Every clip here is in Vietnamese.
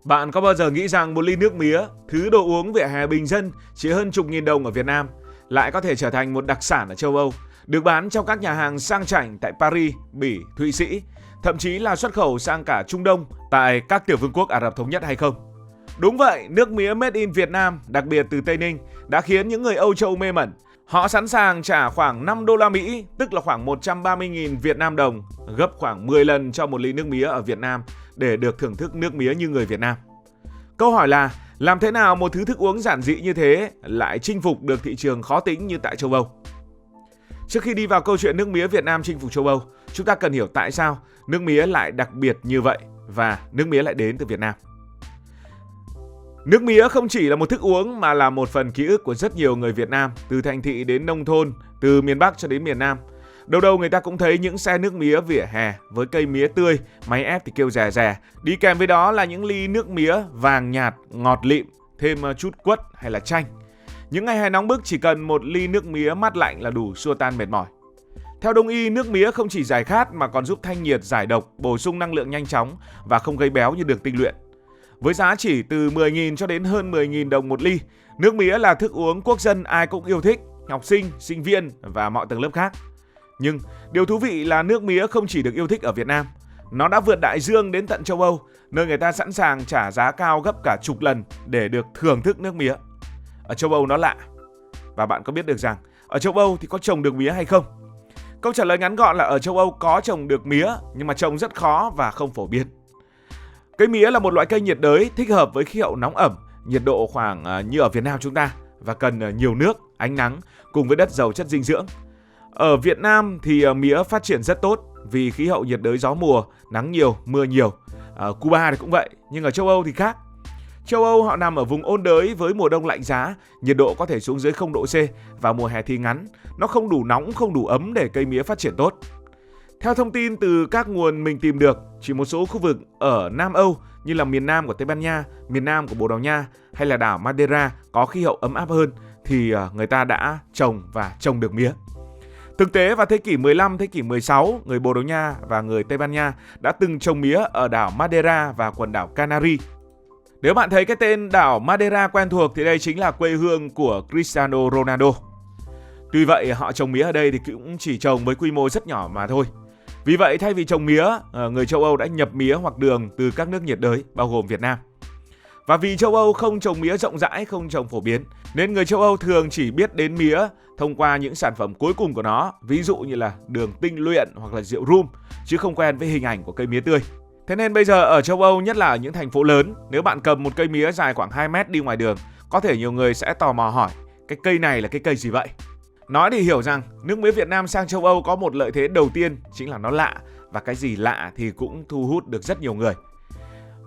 Bạn có bao giờ nghĩ rằng một ly nước mía, thứ đồ uống vỉa hè bình dân chỉ hơn chục nghìn đồng ở Việt Nam, lại có thể trở thành một đặc sản ở châu Âu, được bán trong các nhà hàng sang chảnh tại Paris, Bỉ, Thụy Sĩ, thậm chí là xuất khẩu sang cả Trung Đông tại các tiểu vương quốc Ả Rập Thống Nhất hay không? Đúng vậy, nước mía made in Việt Nam, đặc biệt từ Tây Ninh, đã khiến những người Âu Châu mê mẩn. Họ sẵn sàng trả khoảng 5 đô la Mỹ, tức là khoảng 130.000 Việt Nam đồng, gấp khoảng 10 lần cho một ly nước mía ở Việt Nam để được thưởng thức nước mía như người Việt Nam. Câu hỏi là, làm thế nào một thứ thức uống giản dị như thế lại chinh phục được thị trường khó tính như tại châu Âu? Trước khi đi vào câu chuyện nước mía Việt Nam chinh phục châu Âu, chúng ta cần hiểu tại sao nước mía lại đặc biệt như vậy và nước mía lại đến từ Việt Nam. Nước mía không chỉ là một thức uống mà là một phần ký ức của rất nhiều người Việt Nam, từ thành thị đến nông thôn, từ miền Bắc cho đến miền Nam. Đâu đâu người ta cũng thấy những xe nước mía vỉa hè với cây mía tươi, máy ép thì kêu rè rè. Đi kèm với đó là những ly nước mía vàng nhạt, ngọt lịm, thêm chút quất hay là chanh. Những ngày hè nóng bức chỉ cần một ly nước mía mát lạnh là đủ xua tan mệt mỏi. Theo Đông y, nước mía không chỉ giải khát mà còn giúp thanh nhiệt, giải độc, bổ sung năng lượng nhanh chóng và không gây béo như đường tinh luyện. Với giá chỉ từ 10.000 cho đến hơn 10.000 đồng một ly, nước mía là thức uống quốc dân ai cũng yêu thích, học sinh, sinh viên và mọi tầng lớp khác. Nhưng điều thú vị là nước mía không chỉ được yêu thích ở Việt Nam, nó đã vượt đại dương đến tận châu Âu, nơi người ta sẵn sàng trả giá cao gấp cả chục lần để được thưởng thức nước mía. Ở châu Âu nó lạ. Và bạn có biết được rằng ở châu Âu thì có trồng được mía hay không? Câu trả lời ngắn gọn là ở châu Âu có trồng được mía, nhưng mà trồng rất khó và không phổ biến. Cây mía là một loại cây nhiệt đới thích hợp với khí hậu nóng ẩm, nhiệt độ khoảng như ở Việt Nam chúng ta và cần nhiều nước, ánh nắng cùng với đất giàu chất dinh dưỡng. Ở Việt Nam thì mía phát triển rất tốt vì khí hậu nhiệt đới gió mùa, nắng nhiều, mưa nhiều. Cuba thì cũng vậy, nhưng ở châu Âu thì khác. Châu Âu họ nằm ở vùng ôn đới với mùa đông lạnh giá, nhiệt độ có thể xuống dưới 0 độ C và mùa hè thì ngắn. Nó không đủ nóng, không đủ ấm để cây mía phát triển tốt. Theo thông tin từ các nguồn mình tìm được, chỉ một số khu vực ở Nam Âu như là miền Nam của Tây Ban Nha, miền Nam của Bồ Đào Nha hay là đảo Madeira có khí hậu ấm áp hơn thì người ta đã trồng được mía. Thực tế vào thế kỷ 15, thế kỷ 16, người Bồ Đào Nha và người Tây Ban Nha đã từng trồng mía ở đảo Madeira và quần đảo Canary. Nếu bạn thấy cái tên đảo Madeira quen thuộc thì đây chính là quê hương của Cristiano Ronaldo. Tuy vậy họ trồng mía ở đây thì cũng chỉ trồng với quy mô rất nhỏ mà thôi. Vì vậy thay vì trồng mía, người châu Âu đã nhập mía hoặc đường từ các nước nhiệt đới bao gồm Việt Nam. Và vì châu Âu không trồng mía rộng rãi, không trồng phổ biến, nên người châu Âu thường chỉ biết đến mía thông qua những sản phẩm cuối cùng của nó, ví dụ như là đường tinh luyện hoặc là rượu rum, chứ không quen với hình ảnh của cây mía tươi. Thế nên bây giờ ở châu Âu, nhất là ở những thành phố lớn, nếu bạn cầm một cây mía dài khoảng 2 mét đi ngoài đường, có thể nhiều người sẽ tò mò hỏi, cái cây này là cái cây gì vậy? Nói thì hiểu rằng nước mía Việt Nam sang châu Âu có một lợi thế đầu tiên chính là nó lạ, và cái gì lạ thì cũng thu hút được rất nhiều người.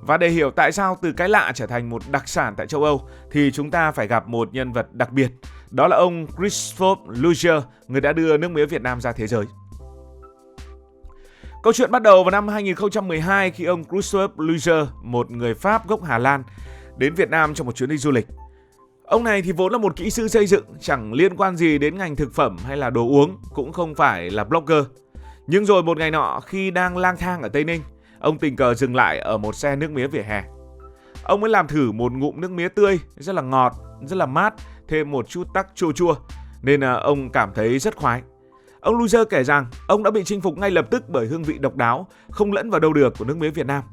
Và để hiểu tại sao từ cái lạ trở thành một đặc sản tại châu Âu thì chúng ta phải gặp một nhân vật đặc biệt. Đó là ông Christophe Luger, người đã đưa nước mía Việt Nam ra thế giới. Câu chuyện bắt đầu vào năm 2012 khi ông Christophe Luger, một người Pháp gốc Hà Lan, đến Việt Nam trong một chuyến đi du lịch. Ông này thì vốn là một kỹ sư xây dựng, chẳng liên quan gì đến ngành thực phẩm hay là đồ uống, cũng không phải là blogger. Nhưng rồi một ngày nọ khi đang lang thang ở Tây Ninh, ông tình cờ dừng lại ở một xe nước mía vỉa hè. Ông mới làm thử một ngụm nước mía tươi, rất là ngọt, rất là mát, thêm một chút tắc chua chua, nên ông cảm thấy rất khoái. Ông Luger kể rằng ông đã bị chinh phục ngay lập tức bởi hương vị độc đáo, không lẫn vào đâu được của nước mía Việt Nam.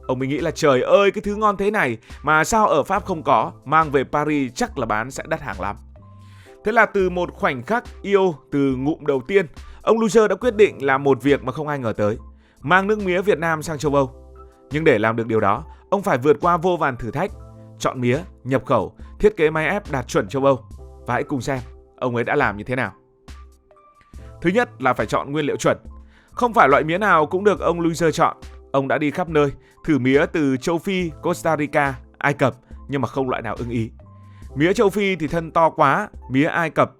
Ông mới nghĩ là trời ơi, cái thứ ngon thế này mà sao ở Pháp không có, mang về Paris chắc là bán sẽ đắt hàng lắm. Thế là từ một khoảnh khắc yêu từ ngụm đầu tiên, ông Luger đã quyết định làm một việc mà không ai ngờ tới, mang nước mía Việt Nam sang châu Âu. Nhưng để làm được điều đó, ông phải vượt qua vô vàn thử thách, chọn mía, nhập khẩu, thiết kế máy ép đạt chuẩn châu Âu. Và hãy cùng xem ông ấy đã làm như thế nào. Thứ nhất là phải chọn nguyên liệu chuẩn. Không phải loại mía nào cũng được ông Luger chọn. Ông đã đi khắp nơi, thử mía từ châu Phi, Costa Rica, Ai Cập, nhưng mà không loại nào ưng ý. Mía châu Phi thì thân to quá, mía Ai Cập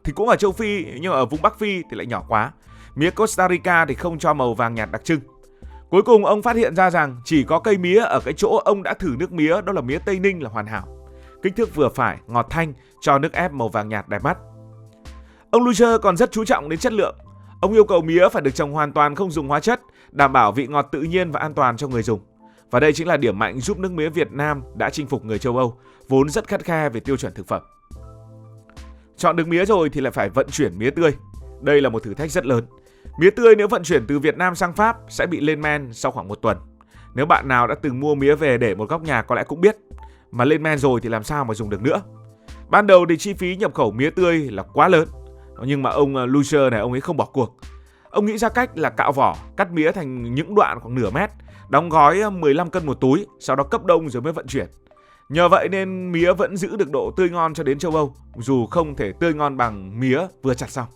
thì cũng ở châu Phi nhưng ở vùng Bắc Phi thì lại nhỏ quá. Mía Costa Rica thì không cho màu vàng nhạt đặc trưng. Cuối cùng ông phát hiện ra rằng chỉ có cây mía ở cái chỗ ông đã thử nước mía, đó là mía Tây Ninh là hoàn hảo. Kích thước vừa phải, ngọt thanh, cho nước ép màu vàng nhạt đẹp mắt. Ông Luger còn rất chú trọng đến chất lượng. Ông yêu cầu mía phải được trồng hoàn toàn không dùng hóa chất, đảm bảo vị ngọt tự nhiên và an toàn cho người dùng. Và đây chính là điểm mạnh giúp nước mía Việt Nam đã chinh phục người châu Âu, vốn rất khắt khe về tiêu chuẩn thực phẩm. Chọn được mía rồi thì lại phải vận chuyển mía tươi. Đây là một thử thách rất lớn. Mía tươi nếu vận chuyển từ Việt Nam sang Pháp sẽ bị lên men sau khoảng 1 tuần. Nếu bạn nào đã từng mua mía về để một góc nhà có lẽ cũng biết. Mà lên men rồi thì làm sao mà dùng được nữa. Ban đầu thì chi phí nhập khẩu mía tươi là quá lớn. Nhưng mà ông Luger này, ông ấy không bỏ cuộc. Ông nghĩ ra cách là cạo vỏ, cắt mía thành những đoạn khoảng nửa mét, đóng gói 15 cân một túi, sau đó cấp đông rồi mới vận chuyển. Nhờ vậy nên mía vẫn giữ được độ tươi ngon cho đến châu Âu, dù không thể tươi ngon bằng mía vừa chặt xong.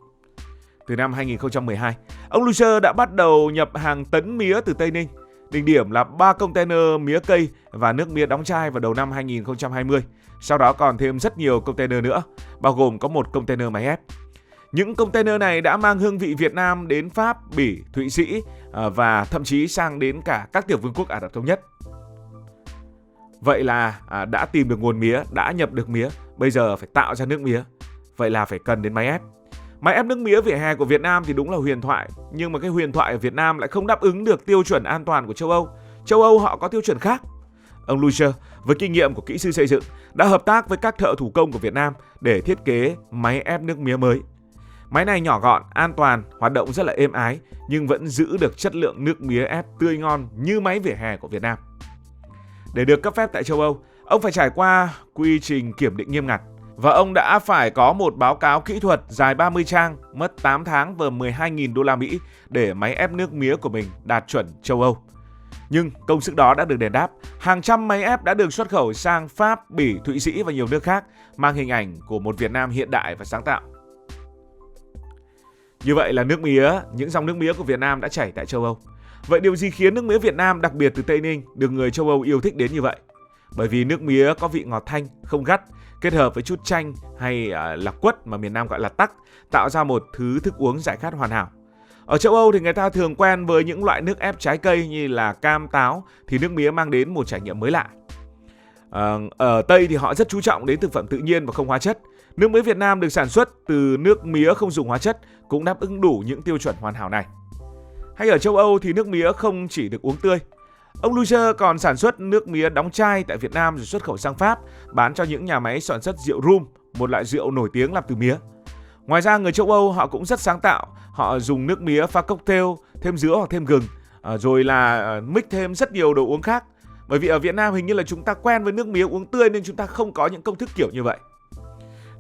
Từ năm 2012, ông Luger đã bắt đầu nhập hàng tấn mía từ Tây Ninh. Đỉnh điểm là 3 container mía cây và nước mía đóng chai vào đầu năm 2020. Sau đó còn thêm rất nhiều container nữa, bao gồm có 1 container máy ép. Những container này đã mang hương vị Việt Nam đến Pháp, Bỉ, Thụy Sĩ và thậm chí sang đến cả các tiểu vương quốc Ả Rập Thống Nhất. Vậy là đã tìm được nguồn mía, đã nhập được mía, bây giờ phải tạo ra nước mía. Vậy là phải cần đến máy ép. Máy ép nước mía vỉa hè của Việt Nam thì đúng là huyền thoại, nhưng mà cái huyền thoại ở Việt Nam lại không đáp ứng được tiêu chuẩn an toàn của châu Âu. Châu Âu họ có tiêu chuẩn khác. Ông Luger với kinh nghiệm của kỹ sư xây dựng đã hợp tác với các thợ thủ công của Việt Nam để thiết kế máy ép nước mía mới. Máy này nhỏ gọn, an toàn, hoạt động rất là êm ái nhưng vẫn giữ được chất lượng nước mía ép tươi ngon như máy vỉa hè của Việt Nam. Để được cấp phép tại châu Âu, ông phải trải qua quy trình kiểm định nghiêm ngặt và ông đã phải có một báo cáo kỹ thuật dài 30 trang, mất 8 tháng và 12.000 đô la Mỹ để máy ép nước mía của mình đạt chuẩn châu Âu. Nhưng công sức đó đã được đền đáp, hàng trăm máy ép đã được xuất khẩu sang Pháp, Bỉ, Thụy Sĩ và nhiều nước khác, mang hình ảnh của một Việt Nam hiện đại và sáng tạo. Như vậy là nước mía, những dòng nước mía của Việt Nam đã chảy tại châu Âu. Vậy điều gì khiến nước mía Việt Nam đặc biệt từ Tây Ninh được người châu Âu yêu thích đến như vậy? Bởi vì nước mía có vị ngọt thanh, không gắt, kết hợp với chút chanh hay là quất mà miền Nam gọi là tắc, tạo ra một thứ thức uống giải khát hoàn hảo. Ở châu Âu thì người ta thường quen với những loại nước ép trái cây như là cam, táo, thì nước mía mang đến một trải nghiệm mới lạ. Ở Tây thì họ rất chú trọng đến thực phẩm tự nhiên và không hóa chất. Nước mía Việt Nam được sản xuất từ nước mía không dùng hóa chất cũng đáp ứng đủ những tiêu chuẩn hoàn hảo này. Hay ở châu Âu thì nước mía không chỉ được uống tươi. Ông Luger còn sản xuất nước mía đóng chai tại Việt Nam rồi xuất khẩu sang Pháp, bán cho những nhà máy sản xuất rượu rum, một loại rượu nổi tiếng làm từ mía. Ngoài ra người châu Âu họ cũng rất sáng tạo, họ dùng nước mía pha cocktail, thêm dứa hoặc thêm gừng, rồi là mix thêm rất nhiều đồ uống khác. Bởi vì ở Việt Nam hình như là chúng ta quen với nước mía uống tươi nên chúng ta không có những công thức kiểu như vậy.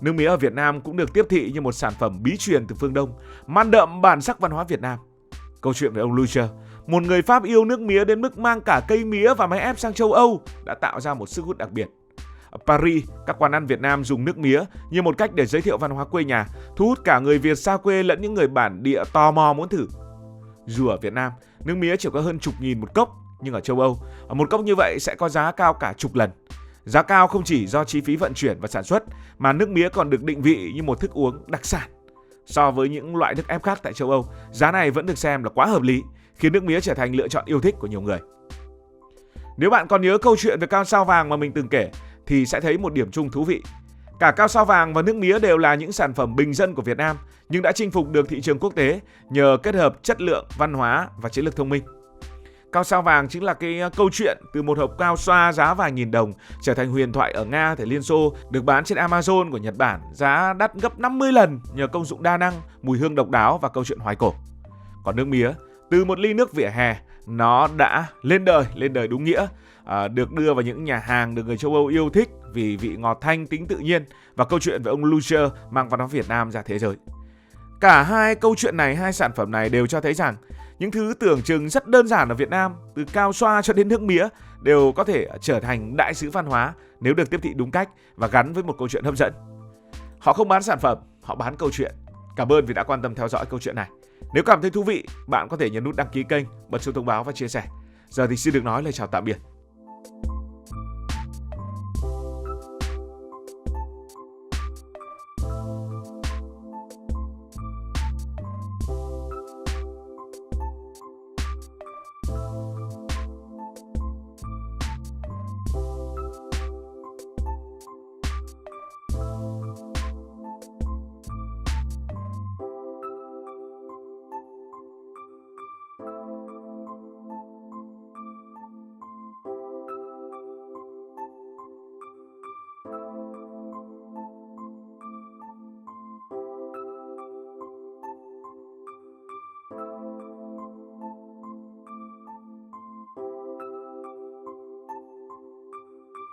Nước mía ở Việt Nam cũng được tiếp thị như một sản phẩm bí truyền từ phương Đông, mang đậm bản sắc văn hóa Việt Nam. Câu chuyện về ông Luger, một người Pháp yêu nước mía đến mức mang cả cây mía và máy ép sang châu Âu, đã tạo ra một sức hút đặc biệt. Ở Paris, các quán ăn Việt Nam dùng nước mía như một cách để giới thiệu văn hóa quê nhà, thu hút cả người Việt xa quê lẫn những người bản địa tò mò muốn thử. Dù ở Việt Nam, nước mía chỉ có hơn chục nghìn một cốc, nhưng ở châu Âu, một cốc như vậy sẽ có giá cao cả chục lần. Giá cao không chỉ do chi phí vận chuyển và sản xuất, mà nước mía còn được định vị như một thức uống đặc sản. So với những loại nước ép khác tại châu Âu, giá này vẫn được xem là quá hợp lý, khiến nước mía trở thành lựa chọn yêu thích của nhiều người. Nếu bạn còn nhớ câu chuyện về cao sao vàng mà mình từng kể, thì sẽ thấy một điểm chung thú vị. Cả cao sao vàng và nước mía đều là những sản phẩm bình dân của Việt Nam, nhưng đã chinh phục được thị trường quốc tế nhờ kết hợp chất lượng, văn hóa và chiến lược thông minh. Cao sao vàng chính là cái câu chuyện từ một hộp cao xoa giá vài nghìn đồng trở thành huyền thoại ở Nga, thời Liên Xô, được bán trên Amazon của Nhật Bản, giá đắt gấp 50 lần nhờ công dụng đa năng, mùi hương độc đáo và câu chuyện hoài cổ. Còn nước mía, từ một ly nước vỉa hè, nó đã lên đời đúng nghĩa, được đưa vào những nhà hàng được người châu Âu yêu thích vì vị ngọt thanh, tính tự nhiên và câu chuyện về ông Luger mang văn hóa Việt Nam ra thế giới. Cả hai câu chuyện này, hai sản phẩm này đều cho thấy rằng những thứ tưởng chừng rất đơn giản ở Việt Nam, từ cao xoa cho đến nước mía, đều có thể trở thành đại sứ văn hóa nếu được tiếp thị đúng cách và gắn với một câu chuyện hấp dẫn. Họ không bán sản phẩm, họ bán câu chuyện. Cảm ơn vì đã quan tâm theo dõi câu chuyện này. Nếu cảm thấy thú vị, bạn có thể nhấn nút đăng ký kênh, bật chuông thông báo và chia sẻ. Giờ thì xin được nói lời chào tạm biệt.